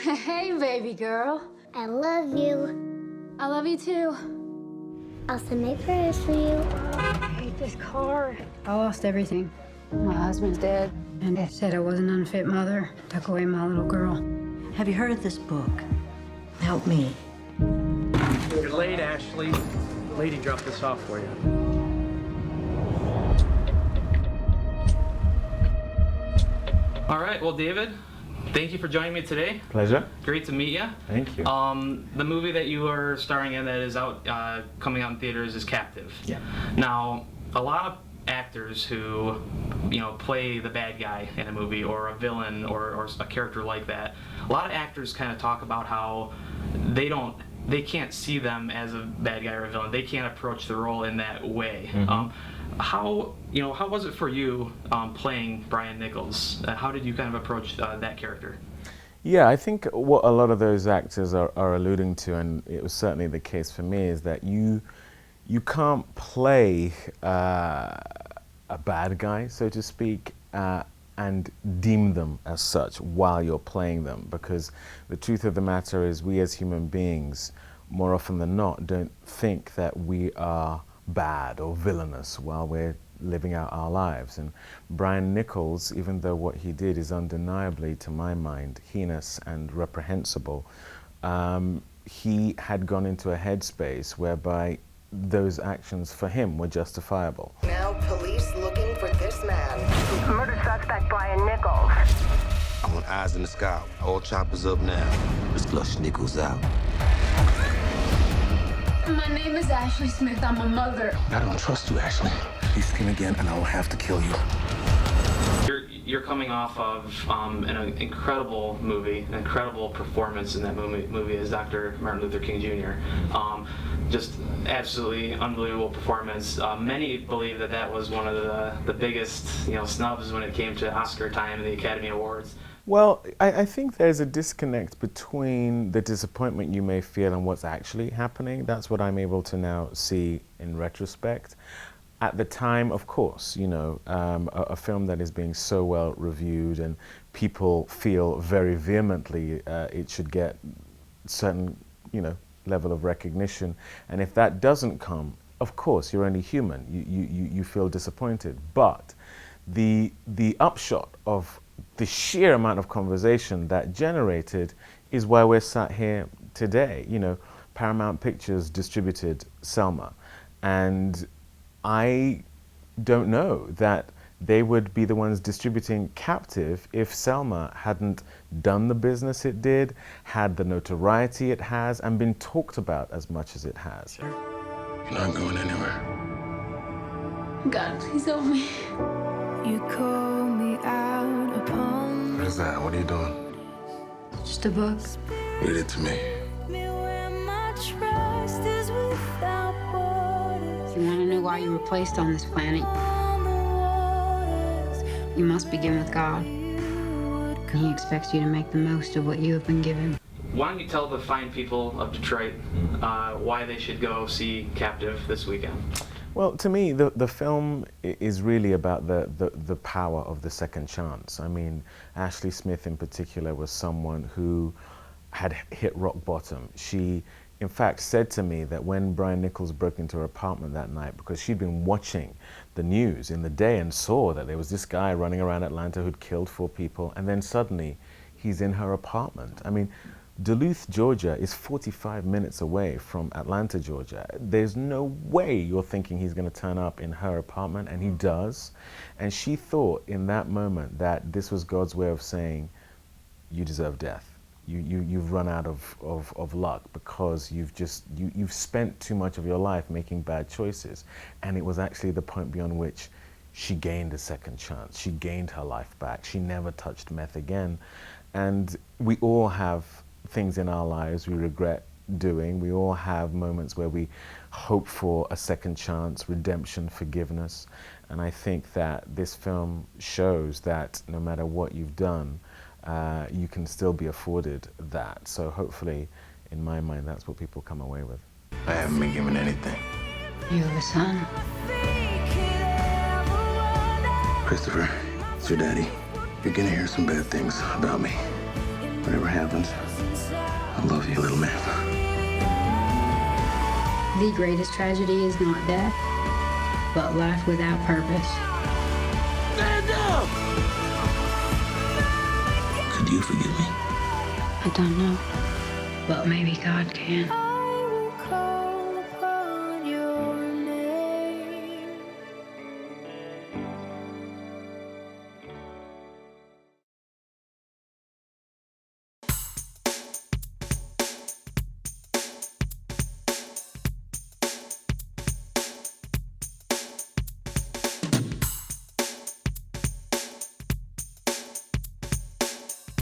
Hey, baby girl. I love you. I love you too. I'll send my prayers for you. I hate this car. I lost everything. My husband's dead, and they said I was an unfit mother. Took away my little girl. Have you heard of this book? Help me. You're late, Ashley. The lady dropped this off for you. All right, well, David, thank you for joining me today. Pleasure. Great to meet you. Thank you. The movie that you are starring in that is out, coming out in theaters is Captive. Yeah. Now, a lot of actors who, play the bad guy in a movie or a villain or a character like that, a lot of actors kind of talk about how they can't see them as a bad guy or a villain. They can't approach the role in that way. Mm-hmm. How was it for you playing Brian Nichols? How did you kind of approach that character? Yeah, I think what a lot of those actors are alluding to, and it was certainly the case for me, is that you can't play a bad guy, so to speak, and deem them as such while you're playing them, because the truth of the matter is we as human beings, more often than not, don't think that we are bad or villainous while we're living out our lives. And Brian Nichols, even though what he did is undeniably, to my mind, heinous and reprehensible, he had gone into a headspace whereby those actions for him were justifiable. Now police looking for this man. Murder suspect Brian Nichols. I want eyes in the sky. All choppers up now. Let's flush Nichols out. My name is Ashley Smith. I'm a mother. I don't trust you, Ashley. You scream again and I will have to kill you. You're coming off of an incredible movie, an incredible performance in that movie as Dr. Martin Luther King Jr. Just absolutely unbelievable performance. Many believe that was one of the biggest snubs when it came to Oscar time and the Academy Awards. Well, I think there's a disconnect between the disappointment you may feel and what's actually happening. That's what I'm able to now see in retrospect. At the time, of course, a film that is being so well reviewed and people feel very vehemently it should get certain, level of recognition. And if that doesn't come, of course, you're only human. You feel disappointed. But the upshot of the sheer amount of conversation that generated is why we're sat here today. Paramount Pictures distributed Selma, and I don't know that they would be the ones distributing Captive if Selma hadn't done the business it did, had the notoriety it has, and been talked about as much as it has. You're not going anywhere. God, please help me. You call me out upon. What is that? What are you doing? Just a book. Read it to me. If you want to know why you were placed on this planet, you must begin with God. And He expects you to make the most of what you have been given. Why don't you tell the fine people of Detroit why they should go see Captive this weekend? Well, to me, the film is really about the power of the second chance. I mean, Ashley Smith in particular was someone who had hit rock bottom. She, in fact, said to me that when Brian Nichols broke into her apartment that night, because she'd been watching the news in the day and saw that there was this guy running around Atlanta who'd killed 4 people, and then suddenly he's in her apartment. I mean, Duluth, Georgia is 45 minutes away from Atlanta, Georgia. There's no way you're thinking he's going to turn up in her apartment, and he does. And she thought in that moment that this was God's way of saying, you deserve death. You've run out of luck because you've spent too much of your life making bad choices. And it was actually the point beyond which she gained a second chance. She gained her life back. She never touched meth again. And we all have things in our lives we regret doing. We all have moments where we hope for a second chance, redemption, forgiveness. And I think that this film shows that no matter what you've done, you can still be afforded that. So hopefully, in my mind, that's what people come away with. I haven't been given anything. You have a son. Christopher, it's your daddy. You're gonna hear some bad things about me. Whatever happens, The greatest tragedy is not death, but life without purpose. Stand up! Could you forgive me? I don't know, but maybe God can.